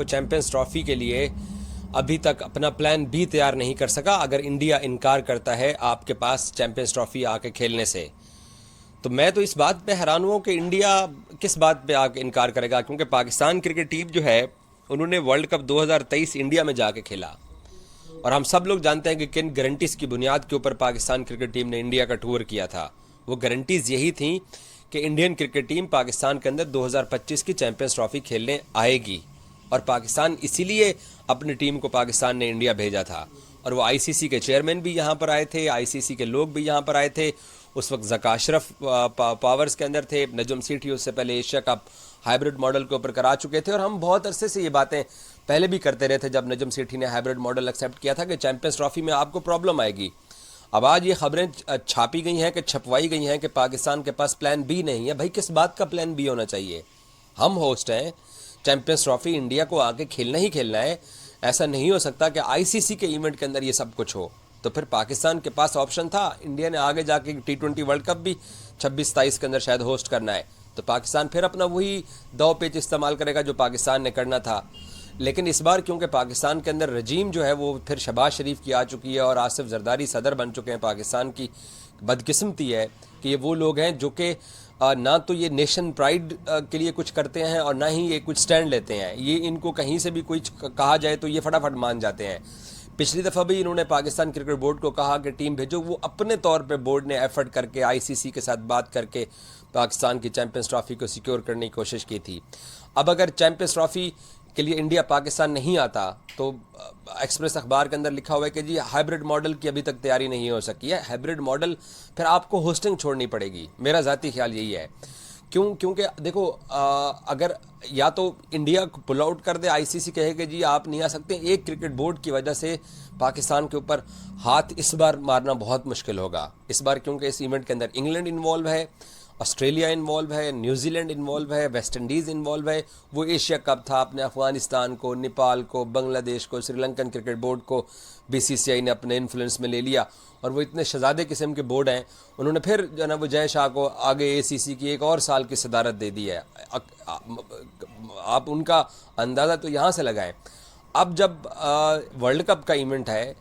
Champions trophy के लिए अभी तक अपना प्लान बी तैयार नहीं कर सका अगर इंडिया इनकार करता है आपके पास चैंपियंस ट्रॉफी आके खेलने से। तो मैं तो इस बात पे हैरान हुआ कि इंडिया किस बात पे आके इनकार करेगा, क्योंकि पाकिस्तान क्रिकेट टीम जो है उन्होंने वर्ल्ड कप 2023 इंडिया में जाके खेला और हम सब लोग जानते हैं कि किन गारंटीज़ की बुनियाद के ऊपर पाकिस्तान क्रिकेट टीम ने इंडिया का टूर किया था। वो गारंटीज़ यही थी कि इंडियन क्रिकेट टीम पाकिस्तान के अंदर 2025 की चैंपियंस ट्रॉफी खेलने आएगी और पाकिस्तान इसीलिए अपनी टीम को पाकिस्तान ने इंडिया भेजा था। और वो आईसीसी के चेयरमैन भी यहाँ पर आए थे, आईसीसी के लोग भी यहाँ पर आए थे। उस वक्त ज़का अशरफ पावर्स के अंदर थे, नजम सेठी उससे पहले एशिया कप हाइब्रिड मॉडल के ऊपर करा चुके थे और हम बहुत अरसे से ये बातें पहले भी करते रहे थे जब नजम सेठी ने हाइब्रिड मॉडल एक्सेप्ट किया था कि चैंपियंस ट्रॉफी में आपको प्रॉब्लम आएगी। अब आज ये खबरें छापी गई हैं कि छपवाई गई हैं कि पाकिस्तान के पास प्लान बी नहीं है। भाई किस बात का प्लान बी होना चाहिए? हम होस्ट हैं, चैंपियंस ट्रॉफी इंडिया को आके खेलना ही खेलना है। ऐसा नहीं हो सकता कि आईसीसी के इवेंट के अंदर ये सब कुछ हो। तो फिर पाकिस्तान के पास ऑप्शन था, इंडिया ने आगे जाके T20 वर्ल्ड कप भी 26-27 के अंदर शायद होस्ट करना है, तो पाकिस्तान फिर अपना वही दाव पेच इस्तेमाल करेगा जो पाकिस्तान ने करना था। लेकिन इस बार क्योंकि पाकिस्तान के अंदर रजीम जो है वो फिर शहबाज शरीफ की आ चुकी है और आसिफ जरदारी सदर बन चुके हैं पाकिस्तान की, बदकिस्मती है कि ये वो लोग हैं जो कि ना तो ये नेशन प्राइड के लिए कुछ करते हैं और ना ही ये कुछ स्टैंड लेते हैं। ये इनको कहीं से भी कुछ कहा जाए तो ये फटाफट मान जाते हैं। पिछली दफ़ा भी इन्होंने पाकिस्तान क्रिकेट बोर्ड को कहा कि टीम भेजो, वो अपने तौर पे बोर्ड ने एफर्ट करके आईसीसी के साथ बात करके पाकिस्तान की चैंपियंस ट्रॉफी को सिक्योर करने की कोशिश की थी। अब अगर चैंपियंस ट्रॉफी के लिए इंडिया पाकिस्तान नहीं आता तो एक्सप्रेस अखबार के अंदर लिखा हुआ है कि जी हाइब्रिड मॉडल की अभी तक तैयारी नहीं हो सकी है। हाइब्रिड मॉडल फिर आपको होस्टिंग छोड़नी पड़ेगी, मेरा ज़ाती ख्याल यही है। क्योंकि देखो अगर या तो इंडिया पुल आउट कर दे, आईसीसी कहे कि जी आप नहीं आ सकते, एक क्रिकेट बोर्ड की वजह से पाकिस्तान के ऊपर हाथ इस बार मारना बहुत मुश्किल होगा। इस बार क्योंकि इस इवेंट के अंदर इंग्लैंड इन्वॉल्व है, ऑस्ट्रेलिया इन्वॉल्व है, न्यूजीलैंड इन्वॉल्व है, वेस्ट इंडीज़ इन्वॉल्व है। वो एशिया कप था, अपने अफ़गानिस्तान को, नेपाल को, बांग्लादेश को, श्रीलंकन क्रिकेट बोर्ड को बीसीसीआई ने अपने इन्फ्लुएंस में ले लिया और वो इतने शहजादे किस्म के बोर्ड हैं, उन्होंने फिर जो है ना वो जय शाह को आगे एसीसी की एक और साल की सदारत दे दी है। आप उनका अंदाज़ा तो यहाँ से लगाएं। अब जब वर्ल्ड कप का इवेंट है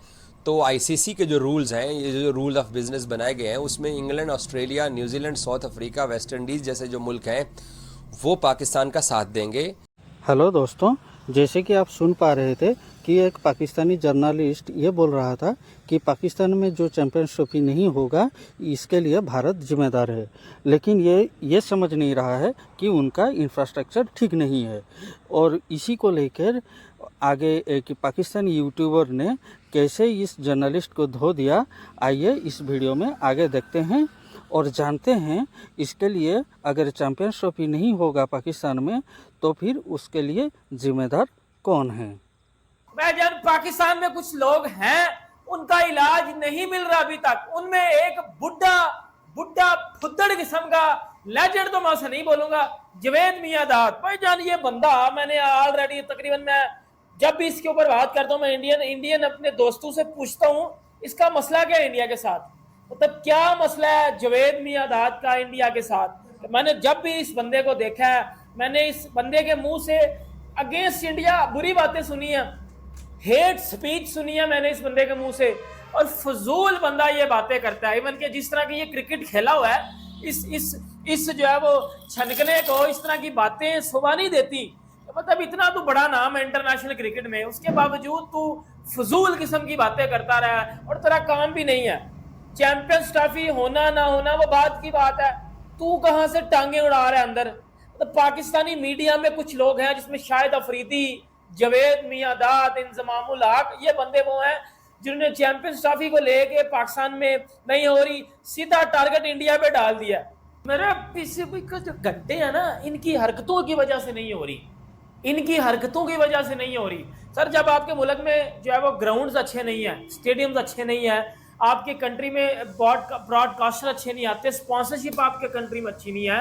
तो आईसीसी के जो रूल्स हैं, ये जो रूल ऑफ बिज़नेस बनाए गए हैं, उसमें England, Australia, New Zealand, south Africa, West Indies जैसे जो मुल्क हैं वो पाकिस्तान का साथ देंगे। हेलो दोस्तों, जैसे कि आप सुन पा रहे थे कि एक पाकिस्तानी जर्नलिस्ट ये बोल रहा था कि पाकिस्तान में जो चैंपियंस ट्रॉफी नहीं होगा इसके लिए भारत जिम्मेदार है, लेकिन ये समझ नहीं रहा है कि उनका इंफ्रास्ट्रक्चर ठीक नहीं है। और इसी को लेकर आगे एक पाकिस्तानी यूट्यूबर ने कैसे इस जर्नलिस्ट को धो दिया, आइए इस वीडियो में आगे देखते हैं और जानते हैं इसके लिए अगर चैंपियंस ट्रॉफी नहीं होगा पाकिस्तान में तो फिर उसके लिए जिम्मेदार कौन है। जब पाकिस्तान में कुछ लोग हैं उनका इलाज नहीं मिल रहा अभी तक, उनमें एक बुढ़ा फुद्दड़ किस्म का लेजेंड, तो मैं उसे नहीं बोलूंगा, जवेद मियांदाद। भाई जान ये बंदा, मैंने ऑलरेडी तकरीबन मैं जब भी इसके ऊपर बात करता हूँ मैं इंडियन अपने दोस्तों से पूछता हूँ इसका मसला क्या है इंडिया के साथ, मतलब क्या मसला है जवेद मियांदाद का इंडिया के साथ। मैंने जब भी इस बंदे को देखा है, मैंने इस बंदे के मुंह से अगेंस्ट इंडिया बुरी बातें सुनी है, हेट स्पीच सुनी है मैंने इस बंदे के मुंह से, और फजूल बंदा ये बातें करता है। इवन के जिस तरह की ये क्रिकेट खेला हुआ है, इस जो है वो छनकने को इस तरह की बातें शोभा नहीं देती। मतलब इतना तू बड़ा नाम है इंटरनेशनल क्रिकेट में, उसके बावजूद तू फजूल किस्म की बातें करता रहा है और तेरा काम भी नहीं है। चैंपियंस ट्रॉफी होना ना होना वो बात की बात है, तू कहां से टांगे उड़ा रहा है अंदर। तो पाकिस्तानी मीडिया में कुछ लोग हैं जिसमें शाहिद अफरीदी, जवेद मियांदाद, इंजमामुल हक, ये बंदे वो हैं जिन्होंने चैंपियंस ट्रॉफी को लेके पाकिस्तान में नहीं हो रही सीधा टारगेट इंडिया पे डाल दिया। मेरे पीछे का जो घंटे हैं ना, इनकी हरकतों की वजह से नहीं हो रही, इनकी हरकतों की वजह से नहीं हो रही। सर जब आपके मुल्क में जो है वो ग्राउंड्स अच्छे नहीं है, स्टेडियम्स अच्छे नहीं है, आपके कंट्री में ब्रॉडकास्टर अच्छे नहीं आते, स्पॉन्सरशिप आपके कंट्री में अच्छी नहीं है,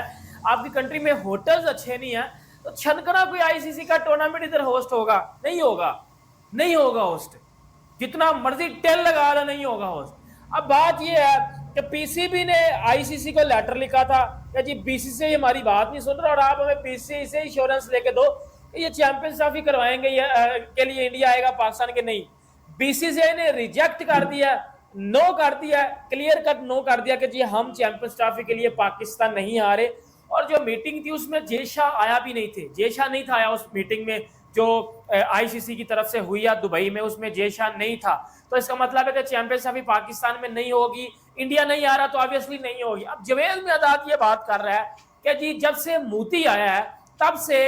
आपकी कंट्री में होटल्स अच्छे नहीं है, तो छनकना कोई आईसीसी का टूर्नामेंट इधर होस्ट होगा? नहीं होगा, नहीं होगा होस्ट, जितना मर्जी टेल लगा लो नहीं होगा होस्ट। अब बात यह है कि पीसीबी ने आईसीसी को लेटर लिखा था कि जी बीसीसीआई हमारी बात नहीं सुन रहा और आप हमें पीसीबी से इंश्योरेंस लेके दो ये चैंपियंस ट्रॉफी करवाएंगे के लिए इंडिया आएगा पाकिस्तान के, नहीं। बीसीसीआई ने रिजेक्ट कर दिया, नो कर दिया, क्लियर कट नो कर दिया कि जी हम चैंपियंस ट्रॉफी के लिए पाकिस्तान नहीं आ रहे। और जो मीटिंग थी उसमें जय शाह आया भी नहीं थे, जय शाह नहीं था आया उस मीटिंग में जो आईसीसी की तरफ से हुई है दुबई में, उसमें जय शाह नहीं था। तो इसका मतलब है कि चैंपियंस ट्रॉफी पाकिस्तान में नहीं होगी, इंडिया नहीं आ रहा तो ऑब्वियसली नहीं होगी। अब जवेद मियांदाद ये बात कर रहा है कि जी जब से मोदी आया है तब से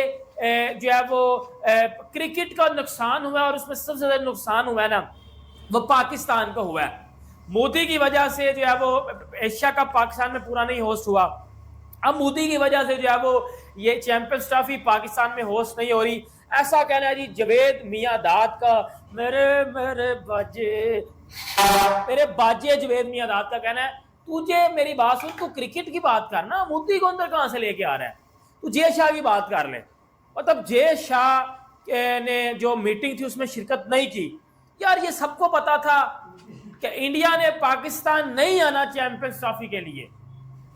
जो है वो क्रिकेट का नुकसान हुआ है, और उसमें सबसे ज्यादा नुकसान हुआ है ना वो पाकिस्तान को हुआ है। मोदी की वजह से जो है वो एशिया कप पाकिस्तान में पूरा नहीं होस्ट हुआ। अब मोदी की वजह से जो है वो ये चैंपियंस ट्रॉफी पाकिस्तान में होस्ट नहीं हो रही, ऐसा कहना है जी जवेद मियांदाद का। मेरे मेरे बाजे जवेद मियांदाद का कहना है, तुझे मेरी बात सुन, तू क्रिकेट की बात कर ना, मोदी को अंदर कहां से लेके आ रहा है, तू जय शाह की बात कर ले। मतलब जय शाह ने जो मीटिंग थी उसमें शिरकत नहीं की। यार ये सबको पता था कि इंडिया ने पाकिस्तान नहीं आना चैंपियंस ट्रॉफी के लिए,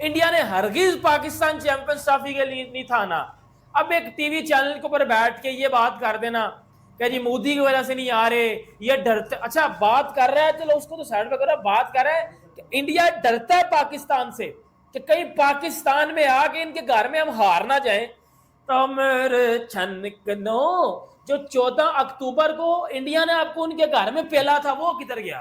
इंडिया ने हरगिज पाकिस्तान चैंपियंस ट्रॉफी के लिए नहीं था आना। अब एक टीवी चैनल के ऊपर बैठ के ये बात कर देना कि जी मोदी की वजह से नहीं आ रहे, ये डरते, अच्छा बात कर रहा है, चलो उसको तो साइड पे करो, बात कर रहा है कि इंडिया डरता है पाकिस्तान से कि कहीं पाकिस्तान में आके इनके घर में हम हार ना जाएं। तो मेरे छनकनो, जो 14 अक्टूबर को इंडिया ने आपको उनके घर में पेला था वो किधर गया?